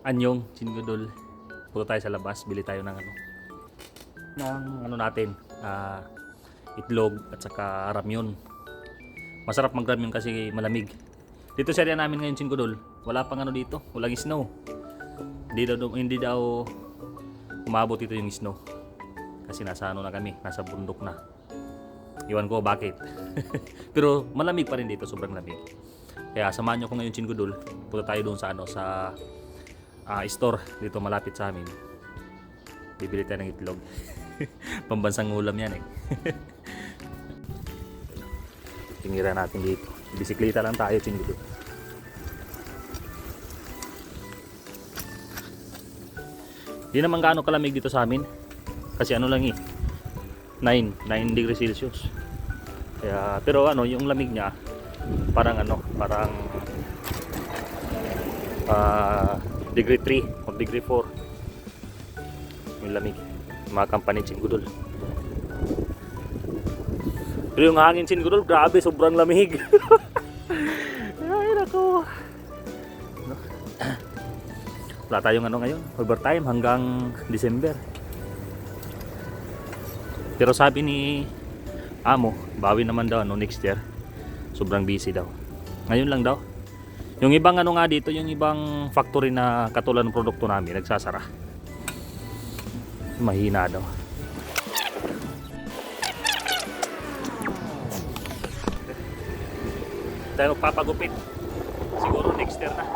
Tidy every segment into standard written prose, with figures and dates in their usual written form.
Anyong, Chingodol. Punta tayo sa labas, bili tayo ng natin, itlog at saka ramyun. Masarap mag-ramyun kasi malamig. Dito sa area namin ngayon, Chingodol, wala pang dito, walang snow. Hindi daw umabot dito yung snow. Kasi nasa na kami, nasa bundok na. Iwan ko bakit. Pero malamig pa rin dito, sobrang lamig. Kaya samahan nyo ko ngayon, Chingodol. Punta tayo doon sa store dito malapit sa amin. Bibili tayo ng itlog. Pambansang ulam yan eh. Tingira natin dito. Bisikleta lang tayo, Chingodol. Di naman gaano kalamig dito sa amin. Kasi lang 9 degrees Celsius. Kaya, pero yung lamig niya parang degree 3 o degree 4 yung lamig. Mga company, Chingodol. Pero yung hangin, Chingodol, grabe, sobrang lamig. Ay nako. Wala tayong ngayon, overtime hanggang December. Pero sabi ni Amo, bawi naman daw next year. Sobrang busy daw. Ngayon lang daw. Yung ibang dito, yung ibang factory na katulad ng produkto namin, nagsasara. Mahina daw. Tayo magpapagupit. Siguro next year na.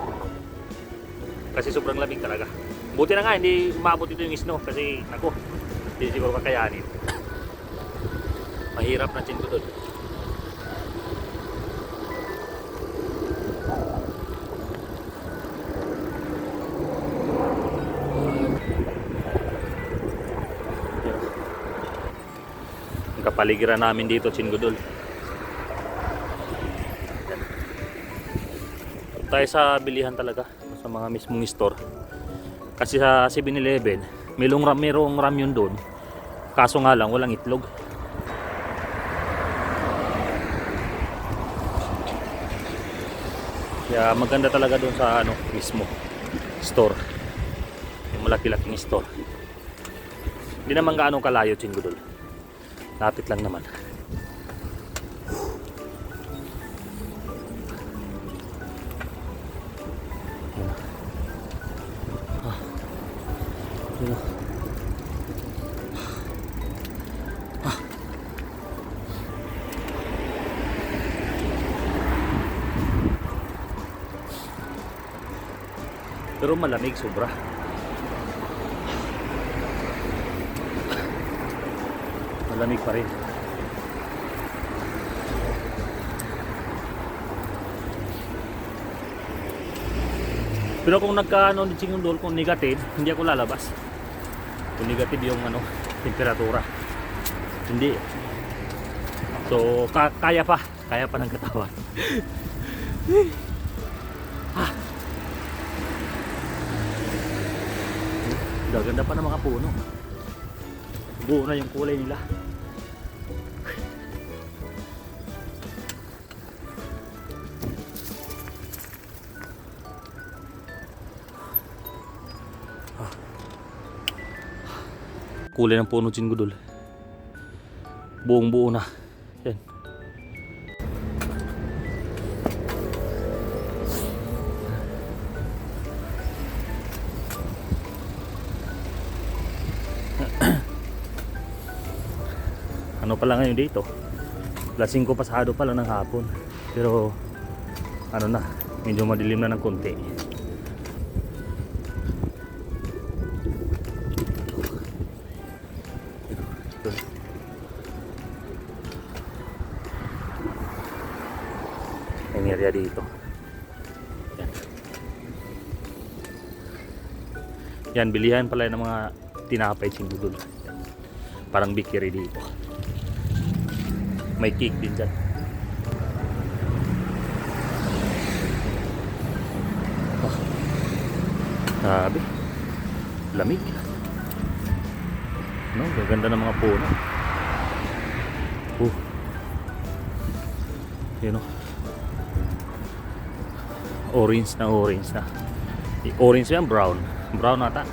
Kasi sobrang lamig talaga. Buti na nga, hindi umabot ito yung snow. Kasi, hindi siguro kakayanin. Mahirap na, Chingodol. Ang kapaligiran namin dito, Chingodol. Tayo sa bilihan talaga, sa mga mismong store. Kasi sa 7-Eleven, mayroong ramyun doon. Kaso nga lang, walang itlog. Kaya maganda talaga doon sa mismo store. Yung malaki-laking store. Hindi naman gaano kalayo, Chingodol. Lapit lang naman. Pero malamig sobra. Malamig pa rin. Pero kung ni Chingodol, kung negative, hindi ako lalabas. Kung negative yung temperatura. Hindi. So, kaya pa ng katawan. Gaganda pa ng mga puno. Buo na yung kulay nila. Kulay ng puno, Chingodol. Buong buo na. Yan. Pa lang ngayon dito, alas 5 pasado pa lang ng hapon, pero medyo madilim na ng konti. Yung area dito, yan bilihan pala ng mga tinapay, Chingodol. Parang bakery dito. May cake din dyan. Grabe. Lamig. Gaganda ng mga puno. Yun o. Orange na. Orange yan, brown. Brown ata.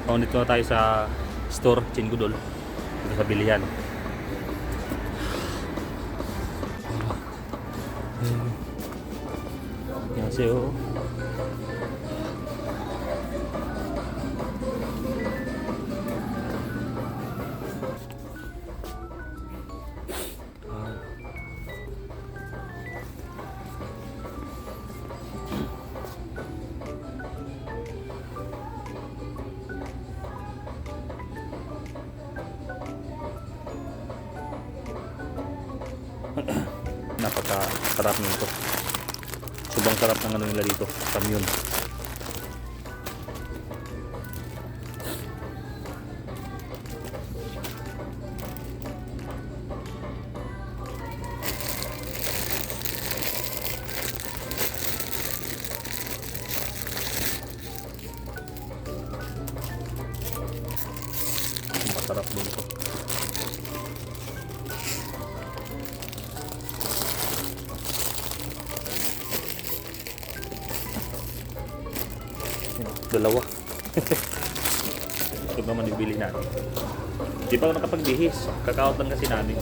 So, dito na tayo sa store, Chinggudol. Dito sa bilihan. 안녕하세요. Napaka-sarap nito. Sobrang sarap ng ano nila dito, kamyun. Masarap dito. Dalawa. Ito naman ibili natin. Di pa ako nakapagbihis. Kakaot lang kasi namin.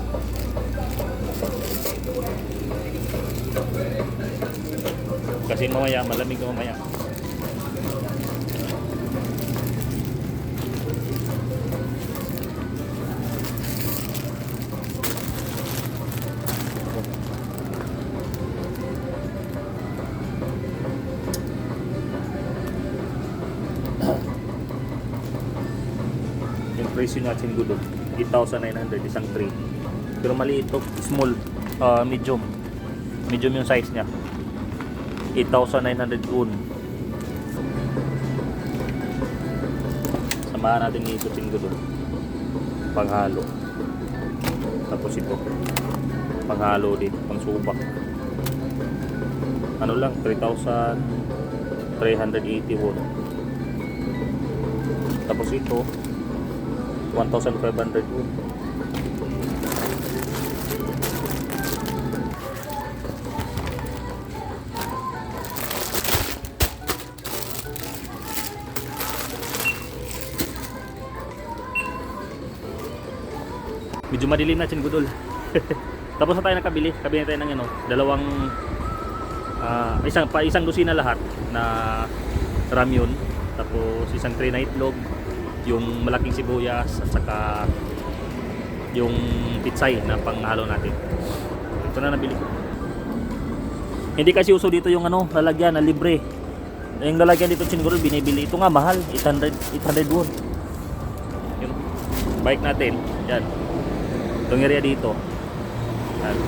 Kasi mamaya, malamig na mamaya. Yung presyo na Chinggudol, 8,900 isang tray. Pero maliit to, small, medium. Medium yung size niya. 8,900 un. Samahan natin dito Chinggudol. Panghalo. Tapos ito. Panghalo din, pangsubak. Ano lang, 3,380 won. Tapos ito 1,500 won. Medyo madilim na Chinggudol. Tapos na tayo nakabili. Kabili na tayo ng dalawang isang dosina lahat na ramyun. Tapos isang tray na itlog, yung malaking sibuyas at saka yung pitsay na panghalo natin. Ito na nabili ko. Hindi kasi uso dito yung lalagyan na libre. Yung lalagyan dito Chinggudol binibili. Ito nga mahal, 800 won. Yung bike natin, yan. Itong area dito. Yan.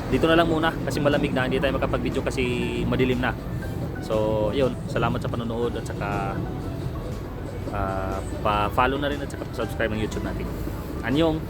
Dito na lang muna kasi malamig na, hindi tayo makapag-video kasi madilim na. So, yun, salamat sa panonood at saka pa-follow na rin at saka pa-subscribe ng YouTube natin. Anyong!